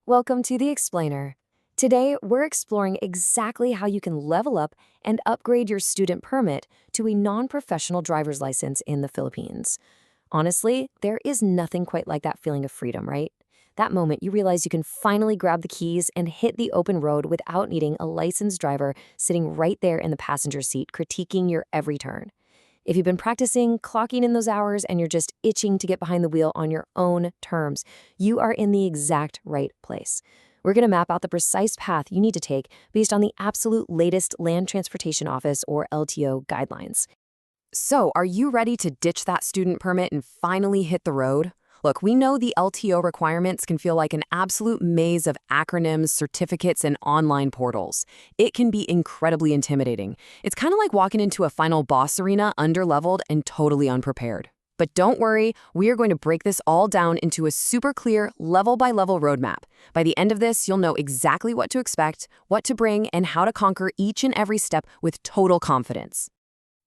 Welcome to The Explainer. Today, we're exploring exactly how you can level up and upgrade your student permit to a non-professional driver's license in the Philippines. Honestly, there is nothing quite like that feeling of freedom, right? That moment you realize you can finally grab the keys and hit the open road without needing a licensed driver sitting right there in the passenger seat critiquing your every turn. If you've been practicing, clocking in those hours, and you're just itching to get behind the wheel on your own terms, you are in the exact right place. We're going to map out the precise path you need to take based on the absolute latest Land Transportation Office or LTO guidelines. So, are you ready to ditch that student permit and finally hit the road? Look, we know the LTO requirements can feel like an absolute maze of acronyms, certificates, and online portals. It can be incredibly intimidating. It's kind of like walking into a final boss arena underleveled and totally unprepared. But don't worry, we are going to break this all down into a super clear, level-by-level roadmap. By the end of this, you'll know exactly what to expect, what to bring, and how to conquer each and every step with total confidence.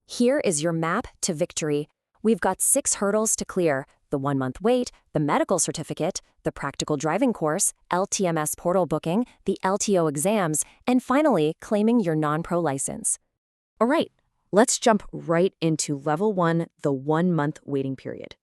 Here is your map to victory. We've got 6 hurdles to clear: the 1-month wait, the medical certificate, the practical driving course, LTMS portal booking, the LTO exams, and finally, claiming your non-pro license. All right, let's jump right into level 1, the 1-month waiting period.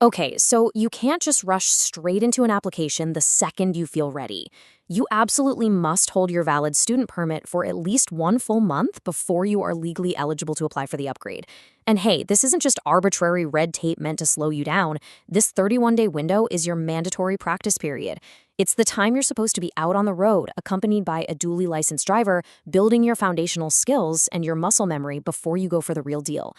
Okay, so you can't just rush straight into an application the second you feel ready. You absolutely must hold your valid student permit for at least 1 full month before you are legally eligible to apply for the upgrade. And hey, this isn't just arbitrary red tape meant to slow you down. This 31-day window is your mandatory practice period. It's the time you're supposed to be out on the road, accompanied by a duly licensed driver, building your foundational skills and your muscle memory before you go for the real deal.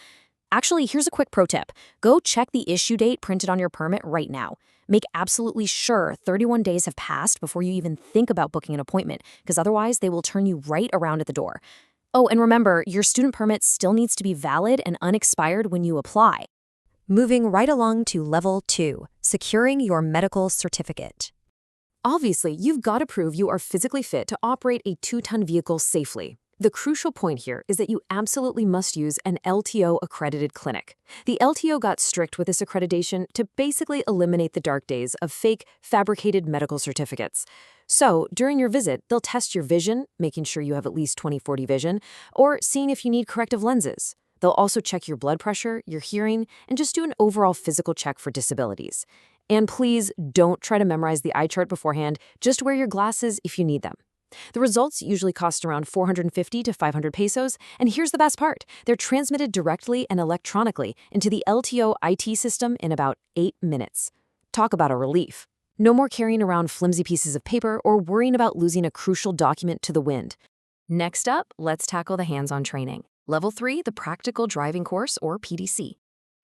Actually, here's a quick pro tip. Go check the issue date printed on your permit right now. Make absolutely sure 31 days have passed before you even think about booking an appointment, because otherwise they will turn you right around at the door. Oh, and remember, your student permit still needs to be valid and unexpired when you apply. Moving right along to level 2, securing your medical certificate. Obviously, you've got to prove you are physically fit to operate a 2-ton vehicle safely. The crucial point here is that you absolutely must use an LTO-accredited clinic. The LTO got strict with this accreditation to basically eliminate the dark days of fake, fabricated medical certificates. So, during your visit, they'll test your vision, making sure you have at least 20/40 vision, or seeing if you need corrective lenses. They'll also check your blood pressure, your hearing, and just do an overall physical check for disabilities. And please don't try to memorize the eye chart beforehand, just wear your glasses if you need them. The results usually cost around 450 to 500 pesos, and here's the best part. They're transmitted directly and electronically into the LTO IT system in about 8 minutes. Talk about a relief. No more carrying around flimsy pieces of paper or worrying about losing a crucial document to the wind. Next up, let's tackle the hands-on training. Level 3, the practical driving course, or PDC.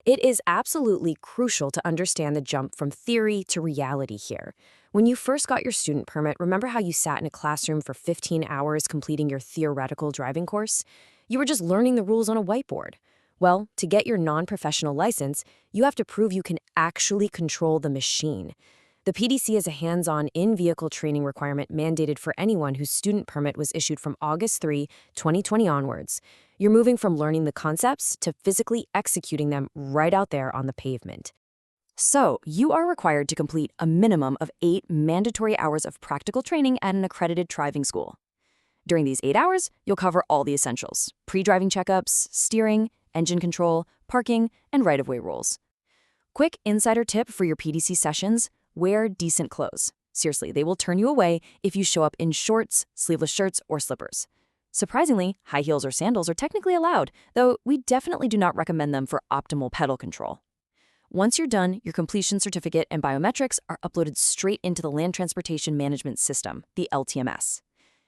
It is absolutely crucial to understand the jump from theory to reality here. When you first got your student permit, remember how you sat in a classroom for 15 hours completing your theoretical driving course? You were just learning the rules on a whiteboard. Well, to get your non-professional license, you have to prove you can actually control the machine. The PDC is a hands-on in-vehicle training requirement mandated for anyone whose student permit was issued from August 3, 2020 onwards. You're moving from learning the concepts to physically executing them right out there on the pavement. So, you are required to complete a minimum of 8 mandatory hours of practical training at an accredited driving school. During these 8 hours, you'll cover all the essentials: pre-driving checkups, steering, engine control, parking, and right-of-way rules. Quick insider tip for your PDC sessions: wear decent clothes. Seriously, they will turn you away if you show up in shorts, sleeveless shirts, or slippers. Surprisingly, high heels or sandals are technically allowed, though we definitely do not recommend them for optimal pedal control. Once you're done, your completion certificate and biometrics are uploaded straight into the Land Transportation Management System, the LTMS.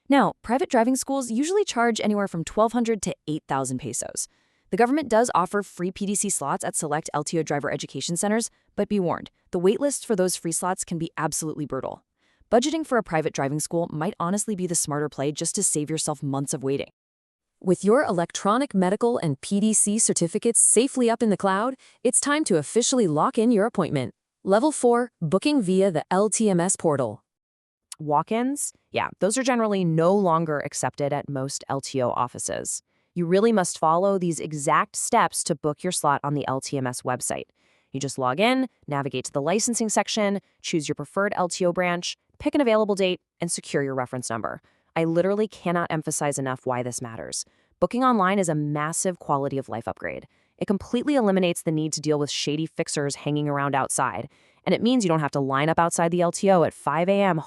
Now, private driving schools usually charge anywhere from 1,200 to 8,000 pesos. The government does offer free PDC slots at select LTO driver education centers, but be warned, the waitlist for those free slots can be absolutely brutal. Budgeting for a private driving school might honestly be the smarter play just to save yourself months of waiting. With your electronic medical and PDC certificates safely up in the cloud, it's time to officially lock in your appointment. Level 4, booking via the LTMS portal. Walk-ins? Yeah, those are generally no longer accepted at most LTO offices. You really must follow these exact steps to book your slot on the LTMS website. You just log in, navigate to the licensing section, choose your preferred LTO branch, pick an available date, and secure your reference number. I literally cannot emphasize enough why this matters. Booking online is a massive quality of life upgrade. It completely eliminates the need to deal with shady fixers hanging around outside, and it means you don't have to line up outside the LTO at 5 a.m.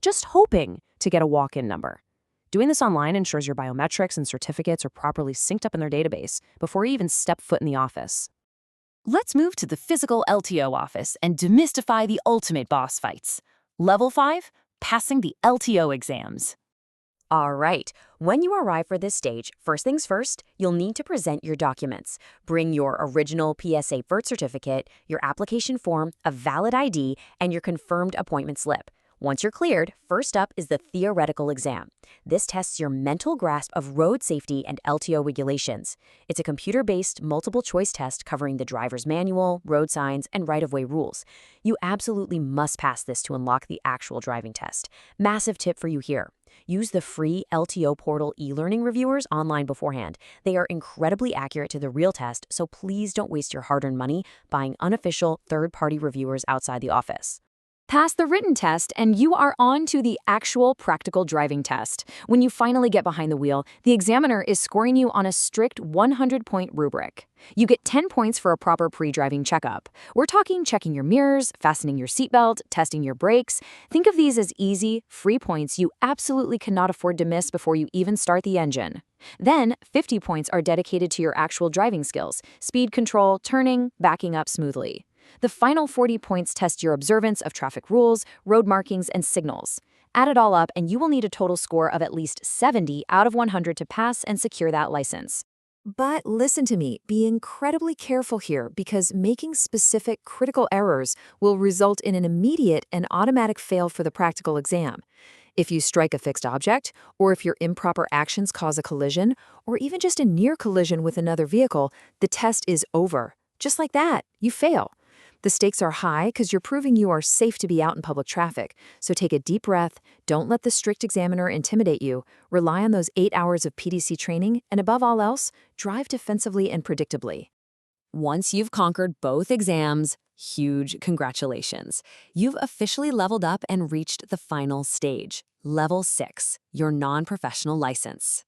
just hoping, to get a walk-in number. Doing this online ensures your biometrics and certificates are properly synced up in their database before you even step foot in the office. Let's move to the physical LTO office and demystify the ultimate boss fights. Level 5, passing the LTO exams. All right, when you arrive for this stage, first things first, you'll need to present your documents. Bring your original PSA birth certificate, your application form, a valid ID, and your confirmed appointment slip. Once you're cleared, first up is the theoretical exam. This tests your mental grasp of road safety and LTO regulations. It's a computer-based, multiple-choice test covering the driver's manual, road signs, and right-of-way rules. You absolutely must pass this to unlock the actual driving test. Massive tip for you here. Use the free LTO portal e-learning reviewers online beforehand. They are incredibly accurate to the real test, so please don't waste your hard-earned money buying unofficial third-party reviewers outside the office. Pass the written test, and you are on to the actual practical driving test. When you finally get behind the wheel, the examiner is scoring you on a strict 100-point rubric. You get 10 points for a proper pre-driving checkup. We're talking checking your mirrors, fastening your seatbelt, testing your brakes. Think of these as easy, free points you absolutely cannot afford to miss before you even start the engine. Then, 50 points are dedicated to your actual driving skills: speed control, turning, backing up smoothly. The final 40 points test your observance of traffic rules, road markings, and signals. Add it all up, and you will need a total score of at least 70 out of 100 to pass and secure that license. But listen to me, be incredibly careful here, because making specific critical errors will result in an immediate and automatic fail for the practical exam. If you strike a fixed object, or if your improper actions cause a collision, or even just a near collision with another vehicle, the test is over. Just like that, you fail. The stakes are high because you're proving you are safe to be out in public traffic. So take a deep breath, don't let the strict examiner intimidate you, rely on those 8 hours of PDC training, and above all else, drive defensively and predictably. Once you've conquered both exams, huge congratulations. You've officially leveled up and reached the final stage, Level 6, your non-professional license.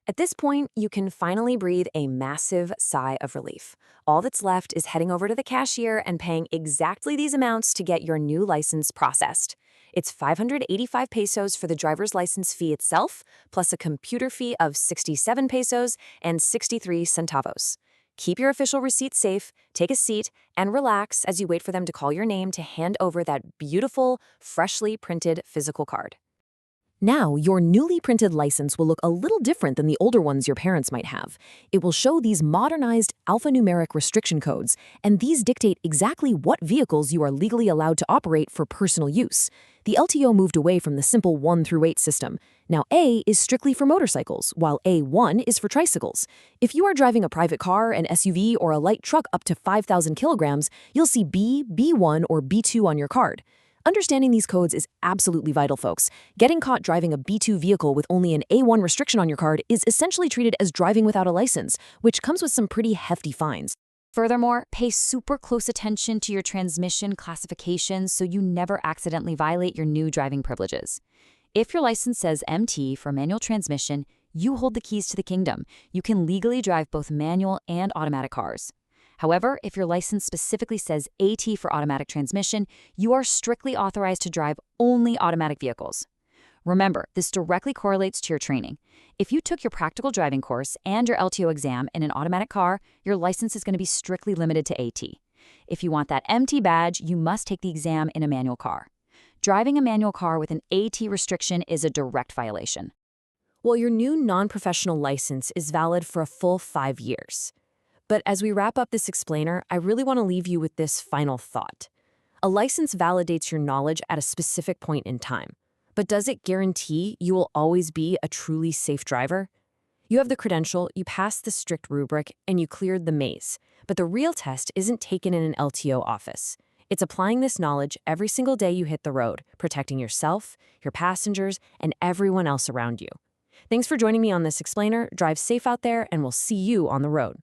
At this point, you can finally breathe a massive sigh of relief. All that's left is heading over to the cashier and paying exactly these amounts to get your new license processed. It's 585 pesos for the driver's license fee itself, plus a computer fee of 67 pesos and 63 centavos. Keep your official receipt safe, take a seat, and relax as you wait for them to call your name to hand over that beautiful, freshly printed physical card. Now, your newly printed license will look a little different than the older ones your parents might have. It will show these modernized alphanumeric restriction codes, and these dictate exactly what vehicles you are legally allowed to operate for personal use. The LTO moved away from the simple 1 through 8 system. Now A is strictly for motorcycles, while A1 is for tricycles. If you are driving a private car, an SUV, or a light truck up to 5,000 kilograms, you'll see B, B1, or B2 on your card. Understanding these codes is absolutely vital, folks. Getting caught driving a B2 vehicle with only an A1 restriction on your card is essentially treated as driving without a license, which comes with some pretty hefty fines. Furthermore, pay super close attention to your transmission classifications so you never accidentally violate your new driving privileges. If your license says MT for manual transmission, you hold the keys to the kingdom. You can legally drive both manual and automatic cars. However, if your license specifically says AT for automatic transmission, you are strictly authorized to drive only automatic vehicles. Remember, this directly correlates to your training. If you took your practical driving course and your LTO exam in an automatic car, your license is going to be strictly limited to AT. If you want that MT badge, you must take the exam in a manual car. Driving a manual car with an AT restriction is a direct violation. Well, your new non-professional license is valid for a full 5 years. But as we wrap up this explainer, I really want to leave you with this final thought. A license validates your knowledge at a specific point in time. But does it guarantee you will always be a truly safe driver? You have the credential, you passed the strict rubric, and you cleared the maze. But the real test isn't taken in an LTO office. It's applying this knowledge every single day you hit the road, protecting yourself, your passengers, and everyone else around you. Thanks for joining me on this explainer. Drive safe out there, and we'll see you on the road.